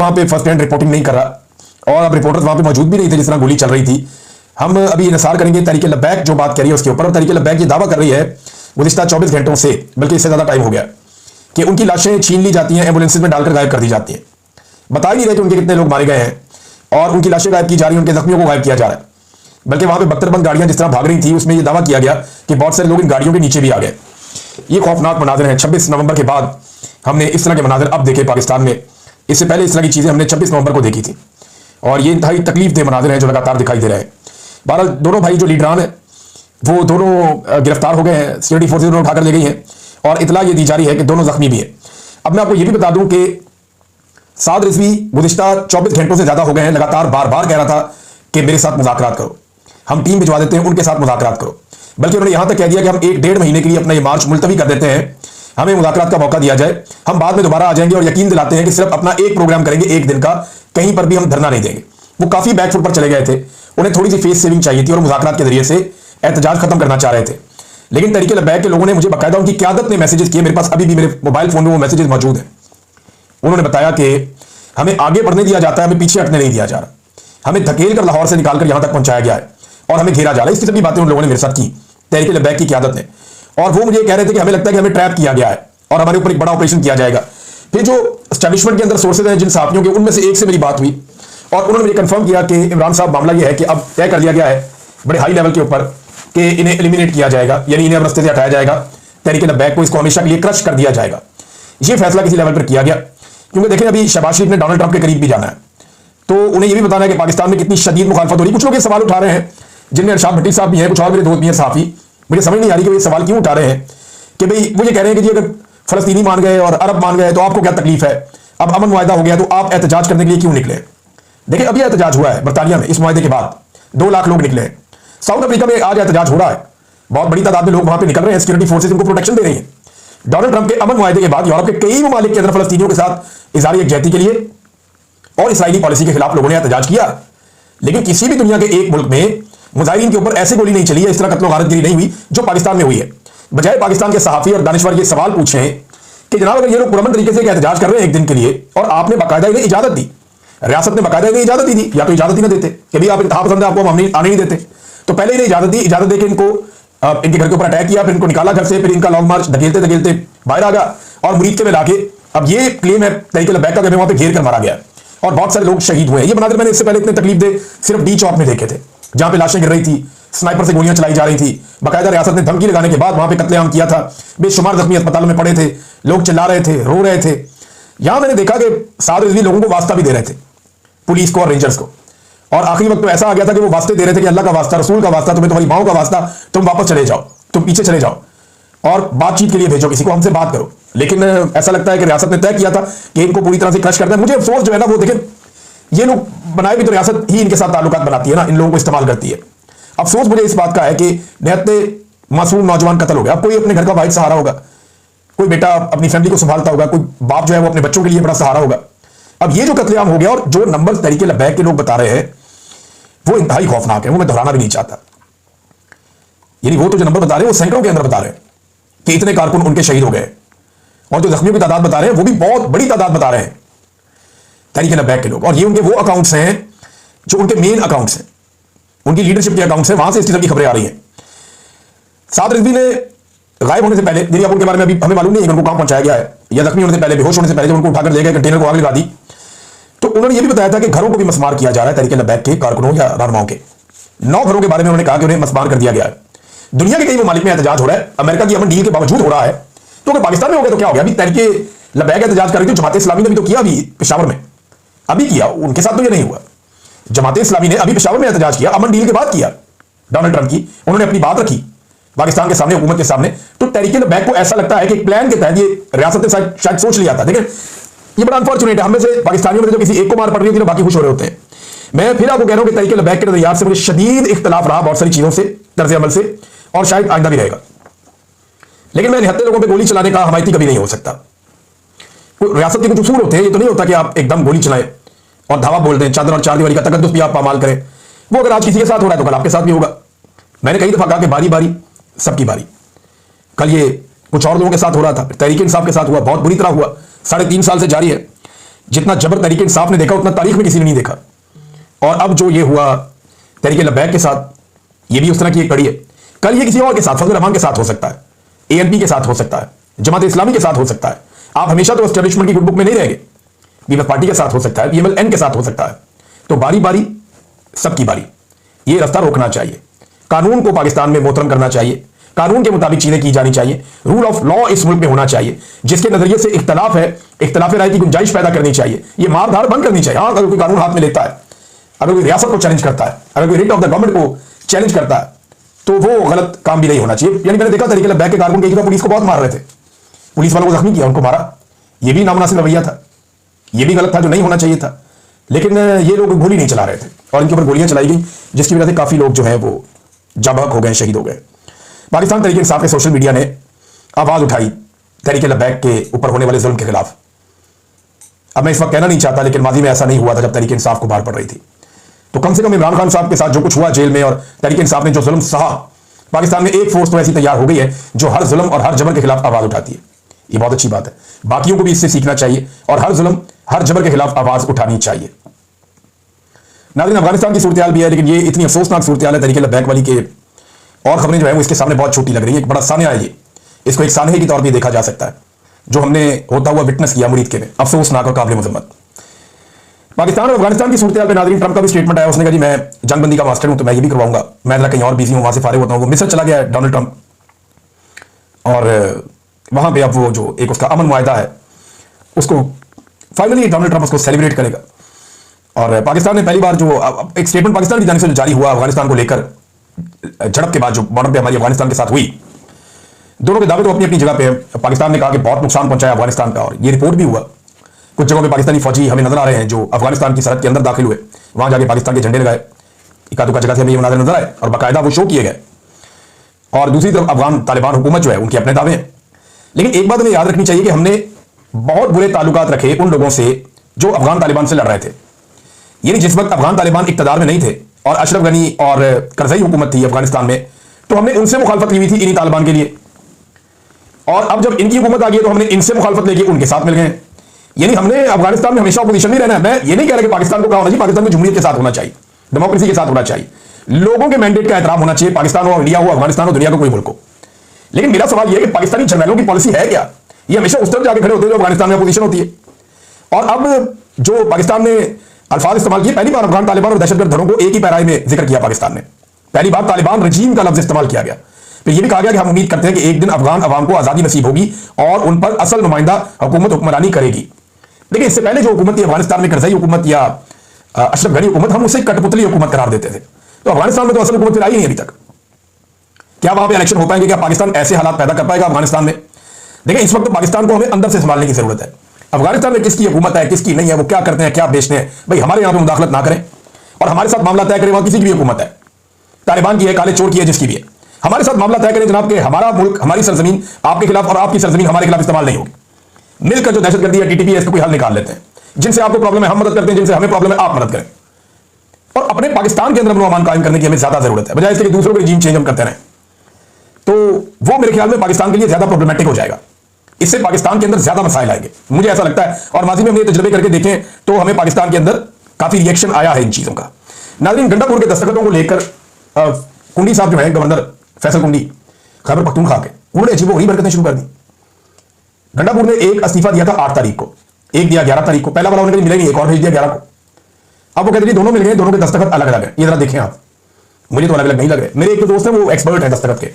वहां पे first hand reporting नहीं कर रहा और अब रिपोर्टर्स वहां पे मौजूद भी नहीं थे जिस तरह गोली चल रही थी। हम अभी इंतजार करेंगे तहरीक लब्बैक जो बात करी है उसके ऊपर। और तहरीक लब्बैक ये दावा कर रही है गुज़िश्ता 24 घंटों से, बल्कि इससे ज्यादा टाइम हो गया, कि उनकी लाशें छीन ली जाती हैं, एम्बुलेंसेज में डालकर गायब कर दी जाती हैं। बता ही नहीं रहे कि उनके कितने लोग मारे गए हैं और उनकी लाशें गायब की जा रही हैं, उनके जख्मियों को गायब किया जा रहा है। बल्कि वहां पे बख्तरबंद गाड़ियां जिस तरह भाग रही थी उसमें यह दावा किया गया कि बहुत सारे लोग इन गाड़ियों के नीचे भी आ गए। ये खौफनाक मनाजिर हैं। 26 नवंबर के बाद हमने इस तरह के मनाजिर अब देखे पाकिस्तान में। इससे पहले इस तरह की चीजें हमने 26 नवंबर को देखी थी और ये इंतहाई तकलीफ दे मनाजिर हैं जो लगातार दिखाई दे रहे हैं। बहरहाल दोनों भाई जो लीडरान हैं वो दोनों गिरफ्तार हो गए हैं, सिक्योरिटी फोर्सेज उन्हें उठाकर ले गई हैं और इतला ये दी जा रही है कि दोनों जख्मी भी हैं। अब मैं आपको ये भी बता दूं कि साद रिजवी गुज़िश्ता 24 घंटों से ज्यादा हो गए हैं लगातार बार बार कह रहा था कि मेरे साथ मुज़ाकरात करो, हम टीम भिजवा देते हैं, उनके साथ मुज़ाकरात करो। बल्कि उन्होंने यहां तक कह दिया कि हम 1-1.5 महीने के लिए अपना ये मार्च मुलतवी कर देते हैं, हमें मुज़ाकरात का मौका दिया जाए, हम बाद में दोबारा आ जाएंगे और यकीन दिलाते हैं कि सिर्फ अपना एक प्रोग्राम करेंगे एक दिन का, कहीं पर भी हम धरना नहीं देंगे। वो काफी बैकफुट पर चले गए थे, उन्हें थोड़ी सी फेस सेविंग चाहिए थी और मुज़ाकरात के जरिए से एहतजाज खत्म करना चाह रहे थे। लेकिन तहरीक लब्बैक के लोगों ने मुझे बाकायदा उनकी क़यादत ने मैसेजेस किए, मेरे पास अभी भी मेरे मोबाइल फोन में वो मैसेजेस मौजूद हैं। उन्होंने बताया कि हमें आगे बढ़ने दिया जाता है, हमें पीछे हटने नहीं दिया जा रहा, हमें धकेल कर लाहौर से निकालकर यहां तक पहुंचाया गया है और हमें घेरा जा रहा है। इस किस्म की बातें उन लोगों ने मेरे साथ की तहरीक लब्बैक की क़यादत ने। और वो मुझे कह रहे थे कि हमें लगता है कि हमें ट्रैप किया गया है और हमारे ऊपर एक बड़ा ऑपरेशन किया जाएगा। फिर जो एस्टैब्लिशमेंट के अंदर सोर्सेज हैं जिन सहाफियों के, उनमें से एक से मेरी बात हुई और उन्होंने मुझे कंफर्म किया कि इमरान साहब मामला यह है कि अब तय कर लिया गया है बड़े हाई लेवल के ऊपर कि इन्हें एलिमिनेट किया जाएगा, यानी इन्हें अब रस्ते से हटाया जाएगा, तहरीक लब्बैक को इसको हमेशा के लिए क्रश कर दिया जाएगा। यह फैसला किसी लेवल पर किया गया क्योंकि देखें अभी शहबाज शरीफ ने डोनाल्ड ट्रंप के करीब भी जाना है, तो उन्हें यह भी बताना है कि पाकिस्तान में कितनी शदीद मुखालफत हो रही है। कुछ लोग ये सवाल उठा रहे हैं जिनमें अरशाद भट्टी साहब भी हैं, कुछ और मेरे दोस्त भी हैं सहाफी, मुझे समझ नहीं आ रही कि वो ये सवाल क्यों उठा रहे हैं कि भाई वो ये कह रहे हैं कि जी अगर फलस्तीनी मान गए और अरब मान गए तो आपको क्या तकलीफ है, अब अमन मुआहदा हो गया तो आप एहतजाज करने के लिए क्यों निकले। देखिए अभी एहतजाज हुआ है बरतानिया में, इस मुआहदे के बाद 2 लाख लोग निकले हैं। साउथ अफ्रीका में आज एहतजाज हो रहा है, बहुत बड़ी तादाद में लोग वहां पे निकल रहे हैं, सिक्योरिटी फोर्सेज उनको प्रोटेक्शन दे रही है। डोनाल्ड ट्रंप के अमन मुआहदे के बाद यूरोप के कई ममालिक के अंदर फलस्तीनियों के साथ इज़हार यकजहती के लिए और इसराइली पॉलिसी के खिलाफ लोगों ने एहतजाज किया। लेकिन किसी भी दुनिया के एक मुल्क में मुजाहिरीन के ऊपर ऐसी गोली नहीं चली है, इस तरह कत्लो गारतगिरी नहीं हुई जो पाकिस्तान में हुई है। बजाय पाकिस्तान के सहाफी और दानिशवर ये सवाल पूछे कि जनाब अगर ये लोग पुरअमन तरीके से एहतजाज कर रहे हैं एक दिन के लिए और आपने बाकायदा इन्हें इजाजत दी, रियासत ने बाकायदा इन्हें इजाजत दी थी, या तो इजाजत ही ना देते कि भाई आप इंतहा पसंद है आपको हम आने नहीं देते, तो पहले इन्हें इजाजत दी, इजाजत देकर इनको इनके घर के ऊपर अटैक किया, फिर इनको निकाला घर से, फिर इनका लॉन्ग मार्च धकेलते धकेलते बाहर आ गया और मुरीद के में लाके अब ये क्लेम है तहरीक लब्बैक का कि वहां पे घेर कर मारा गया और बहुत सारे लोग शहीद हुए हैं। ये मनाज़िर मैंने इससे पहले इतने तकलीफ दे सिर्फ डी चौक में देखे थे जहां पे लाशें गिर रही थी, स्नाइपर से गोलियां चलाई जा रही थी, बाकायदा रियासत ने धमकी लगाने के बाद वहां पे कत्लेआम किया था, बेशुमार जख्मी अस्पतालों में पड़े थे, लोग चिल्ला रहे थे, रो रहे थे। यहां मैंने देखा कि साद रिजवी लोगों को वास्ता भी दे रहे थे, पुलिस को और रेंजर्स को, और आखिरी वक्त तो ऐसा आ गया था कि वो वास्ते दे रहे थे कि अल्लाह का वास्ता, रसूल का वास्ता, तुम्हें तुम्हारी माओ का वास्ता, तुम वापस चले जाओ, तुम पीछे चले जाओ और बातचीत के लिए भेजो किसी को, हमसे बात करो। लेकिन ऐसा लगता है कि रियासत ने तय किया था कि इनको पूरी तरह से क्रश करना है। मुझे अफसोस जो है ना, वो देखें ये लोग बनाए भी तो रियासत ही इनके साथ ताल्लुकात बनाती है ना, इन लोगों को इस्तेमाल करती है। अफसोस मुझे इस बात का है कि निहत्ते मासूम नौजवान कत्ल हो गया। अब कोई अपने घर का वाहिद सहारा होगा, कोई बेटा अपनी फैमिली को संभालता होगा, कोई बाप जो है वो अपने बच्चों के लिए बड़ा सहारा होगा। अब ये जो कत्लेआम हो गया और जो नंबर तहरीक लब्बैक के लोग बता रहे हैं वो इंतहाई खौफनाक है, वो मैं दोहराना भी नहीं चाहता। यानी वो तो जो नंबर बता रहे हैं वो सैकड़ों के अंदर बता रहे हैं कि इतने कारकुन उनके शहीद हो गए, और जो जख्मियों की तादाद बता रहे हैं वो भी बहुत बड़ी तादाद बता रहे हैं तहरीक लब्बैक के लोग। और ये उनके वो अकाउंट्स हैं जो उनके मेन अकाउंट्स हैं, उनकी लीडरशिप के अकाउंट्स हैं, वहां से इस किस्म की खबरें आ रही हैं। साद रिजवी ने गायब होने से पहले, मेरी उनके बारे में अभी हमें मालूम नहीं है कि उनको कहां पहुंचाया गया है, या जख्मी होने से पहले, बेहोश होने से पहले जब उनको उठाकर ले गए, कंटेनर को आग लगा दी, तो उन्होंने यह भी बताया था कि घरों को भी मसमार किया जा रहा है तहरीक लब्बैक के कारकुनों या रहनुमाओं के। 9 घरों के बारे में उन्होंने कहा कि उन्हें मसमार कर दिया गया है। दुनिया के कई ममालिक में एहतजाज हो रहा है, अमेरिका की अमन डील के बावजूद हो रहा है, तो अगर पाकिस्तान में हो गया तो क्या हो गया। अभी तहरीक लब्बैक एहतजाज कर रही थी, जमात इस्लामी ने भी तो किया, अभी पेशावर में अभी किया, उनके साथ तो ये नहीं हुआ। जमात इस्लामी ने अभी पेशावर में एहतजाज किया, अमन डील के बाद किया, डोनाल्ड ट्रंप की, उन्होंने अपनी बात रखी पाकिस्तान के सामने, हुकूमत के सामने। तो तहरीक लब्बैक को ऐसा लगता है कि एक प्लान के तहत ये रियासत ने शायद सोच लिया था। देखिए ये बड़ा अनफॉर्चुनेट है, हमें से पाकिस्तानियों में जो किसी एक को मार पड़ रही होती है बाकी खुश हो रहे होते हैं। मैं फिर आपको कह रहा हूं कि तहरीक लब्बैक के नजरियात से मुझे शदीद इख्तलाफ रहा बहुत सारी चीजों से, तर्ज अमल से, और शायद आइंदा भी रहेगा। लेकिन मैं निहत्ते लोगों पर गोली चलाने का हमायती कभी नहीं हो सकता। रियासत के कुछ उसूल होते हैं, ये तो नहीं होता कि आप एकदम गोली चलाएं और धावा बोल दें, चादर और चार दीवारी का तकद्दुस भी आप पामाल करें। वो अगर आज किसी के साथ हो रहा है तो कल आपके साथ भी होगा। मैंने कई दफा कहा कि बारी बारी सबकी बारी। कल ये कुछ और लोगों के साथ हो रहा था, तहरीक इंसाफ के साथ हुआ, बहुत बुरी तरह हुआ, 3.5 साल से जारी है। जितना जबर तरीके इंसाफ ने देखा उतना तारीख में किसी ने नहीं देखा। और अब जो ये हुआ तहरीक लब्बैक के साथ, ये भी उस तरह की एक कड़ी है। कल ये किसी और के साथ, फजल रहमान के साथ हो सकता है, एएनपी के साथ हो सकता है, जमात इस्लामी के साथ हो सकता है। आप हमेशा तो एस्टेब्लिशमेंट की गुड बुक में नहीं रहेंगे। पीपल्स पार्टी के साथ हो सकता है, पीएमएल-एन के साथ हो सकता है। तो बारी बारी सबकी बारी, ये रास्ता रोकना चाहिए। कानून को पाकिस्तान में मोहतरम करना चाहिए, कानून के मुताबिक चीजें की जानी चाहिए, रूल ऑफ लॉ इस मुल्क में होना चाहिए। जिसके नजरिए से इख्तलाफ है, इख्तलाफ राय की गुंजाइश पैदा करनी चाहिए, ये मारधार बंद करनी चाहिए। हाँ, अगर कोई कानून हाथ में लेता है, अगर कोई रियासत को चैलेंज करता है, अगर कोई रिट ऑफ द गवर्नमेंट को चैलेंज करता है, तो वो गलत काम भी नहीं होना चाहिए। यानी मैंने देखा तहरीक लब्बैक के कारकुन के खिलाफ पुलिस को बहुत मार रहे थे, पुलिस वालों को जख्मी किया, उनको मारा। ये भी नामुनासिब रवैया था, ये भी गलत था, जो नहीं होना चाहिए था। लेकिन ये लोग गोली नहीं चला रहे थे और इनके ऊपर गोलियां चलाई गई, जिसकी वजह से काफी लोग जो है वो जाबाक हो गए, शहीद हो गए। पाकिस्तान तहरीक इंसाफ के सोशल मीडिया ने आवाज उठाई तहरीक लब्बैक के ऊपर होने वाले जुल्म के खिलाफ। अब मैं इस वक्त कहना नहीं चाहता, लेकिन माजी में ऐसा नहीं हुआ था जब तहरीक इंसाफ को बाहर पड़ रही थी। तो कम से कम इमरान खान साहब के साथ जो कुछ हुआ जेल में, और तहरीक इंसाफ ने जो जुल्म सहा, पाकिस्तान में एक फोर्स तो ऐसी तैयार हो गई है जो हर जुल्म और हर जबर के खिलाफ आवाज उठाती है। ये बहुत अच्छी बात है, बाकियों को भी इससे सीखना चाहिए और हर जुल्म हर जबर के खिलाफ आवाज उठानी चाहिए। नाज़रीन, अफगानिस्तान की सूरत भी है, लेकिन ये इतनी अफसोसनाक सूरत है तहरीक लब्बैक वाली के, और खबरें जो है वो इसके सामने बहुत छोटी लग रही है। एक बड़ा सान्या है ये, इसको एक सान्हे के तौर पर देखा जा सकता है जो हमने होता हुआ विटनेस किया मुरीद के में, अफसोसनाक और काबिल मजम्मत। पाकिस्तान और अफगानिस्तान की सूरत पे नाज़रीन, ट्रंप का भी स्टेटमेंट आया, उसने कहा जी मैं जंगबंदी का मास्टर हूं, तो मैं ये भी करवाऊंगा, मैं जरा कहीं और बिजी हूं, वहां से फारिग होता हूं। वो मिस्र चला गया है डोनाल्ड ट्रंप, और वहां पे अब वो जो एक उसका अमन मुआहदा है उसको फाइनली डोनाल्ड ट्रंप उसको सेलिब्रेट करेगा। और पाकिस्तान ने पहली बार जो एक स्टेटमेंट पाकिस्तान की जानिब से जारी हुआ अफगानिस्तान को लेकर, झड़प के बाद जो बॉर्डर पे हमारी अफगानिस्तान के साथ हुई, दोनों के दावे तो अपनी अपनी जगह पे। पाकिस्तान ने कहा कि बहुत नुकसान पहुंचाया अफगानिस्तान का, और ये रिपोर्ट भी हुआ। कुछ जगहों पे पाकिस्तानी फौजी हमें नजर आ रहे हैं जो अफगानिस्तान की सरहद के अंदर दाखिल हुए, वहां जाके पाकिस्तान के झंडे लगाए, इक्का दुक्का जगह से हमें ये मंजर नजर आए और बाकायदा वो शो किए गए। और दूसरी तरफ अफगान तालिबान हुकूमत जो है उनके अपने दावे हैं। लेकिन एक बात हमें याद रखनी चाहिए कि हमने बहुत बुरे ताल्लुकात रखे उन लोगों से जो अफगान तालिबान से लड़ रहे थे। यानी जिस वक्त अफगान तालिबान इक्तदार में नहीं थे और अशरफ गनी और करजई हुकूमत थी अफगानिस्तान में, तो हमने उनसे मुखालफत की हुई थी इन्हीं तालिबान के लिए। और अब जब इनकी हुकूमत आ गई तो हमने इनसे मुखालफत लेके उनके साथ मिल गए। यानी हमने अफगानिस्तान में हमेशा अपोजिशन में रहना है। मैं ये नहीं कह रहा कि पाकिस्तान को क्या होना चाहिए, पाकिस्तान में जमहूरियत के साथ होना चाहिए, डेमोक्रेसी के साथ होना चाहिए, लोगों के मैंडेट का एहतराम होना चाहिए, पाकिस्तान हो, इंडिया हो, अफगानिस्तान हो, दुनिया का कोई मुल्क हो। लेकिन मेरा सवाल यह है कि पाकिस्तानी जर्नैलों की पॉलिसी है क्या? ये हमेशा उस तरफ जाके खड़े होते हैं जो अफगानिस्तान में अपोजिशन होती है। और अब जो पाकिस्तान ने अल्फाज इस्तेमाल किए, पहली बार अफगान तालिबान और दहशतगर्द धड़ों को एक ही पैराए में जिक्र किया पाकिस्तान ने, पहली बार तालिबान रजीम का लफ्ज इस्तेमाल किया गया। फिर यह भी कहा गया कि हम उम्मीद करते हैं कि एक दिन अफगान अवाम को आजादी नसीब होगी और उन पर असल नुमाइंदा हुकूमत हुक्मरानी करेगी। लेकिन इससे पहले जो हुकूमत थी अफगानिस्तान में, करजई हुकूमत या अशरफ गनी हुकूमत, हम उसे कठपुतली हुकूमत करार देते थे। तो अफगानिस्तान में तो असल हुकूमत फिर आई नहीं अभी तक। क्या वहां पे इलेक्शन हो पाएंगे? क्या पाकिस्तान ऐसे हालात पैदा कर पाएगा अफगानिस्तान में? देखिए, इस वक्त तो पाकिस्तान को हमें अंदर से संभालने की जरूरत है। अफगानिस्तान में किसकी हुकूमत है, किसकी नहीं है, वो क्या करते हैं, क्या बेचते हैं, भाई हमारे यहां पे मुदाखलत ना करें और हमारे साथ मामला तय करें। वहां किसी की भी हुकूमत है, तालिबान की है, काले चोर की है, जिसकी भी है, हमारे साथ मामला तय करें जनाब के हमारा मुल्क, हमारी सरजमीन आपके खिलाफ और आपकी सरजमीन हमारे खिलाफ इस्तेमाल नहीं होगी। मिलकर जो दहशतगर्दी है, टीटीपी है, इसका कोई हल निकाल लेते हैं। जिनसे आपको प्रॉब्लम है हम मदद करते हैं, जिनसे हमें प्रॉब्लम है आप मदद करें। और अपने पाकिस्तान के अंदर अमन अमान कायम करने की हमें ज्यादा जरूरत है, बजाय इसके कि दूसरों के रजीम चेंज हम करते रहें। तो वो मेरे ख्याल में पाकिस्तान के लिए ज्यादा प्रॉब्लमेटिक हो जाएगा। इससे पाकिस्तान के अंदर ज्यादा मसाइल आएंगे, मुझे ऐसा लगता है। और माजी में हमने तजुर्बे करके देखें तो हमें पाकिस्तान के अंदर काफी रिएक्शन आया है इन चीजों का। नाज़रीन, गंडापुर के दस्तखतों को लेकर कुंडी साहब जो है, गवर्नर फैसल कुंडी खैबर पख्तूनख्वा के, उन्होंने अजीबो गरीब हरकतें शुरू कर दी। गंडापुर ने एक इस्तीफा दिया था 8 तारीख को, एक दिया 11 तारीख को, पहला वाला उन्होंने मिला नहीं, एक और भेज दिया 11 को। अब वो कहते हैं दोनों मिल गए, दोनों के दस्तखत अलग अलग है। ये जरा देखें आप, मुझे तो अलग अलग नहीं लग रहे। मेरे एक दोस्त है वो एक्सपर्ट है दस्तखत के,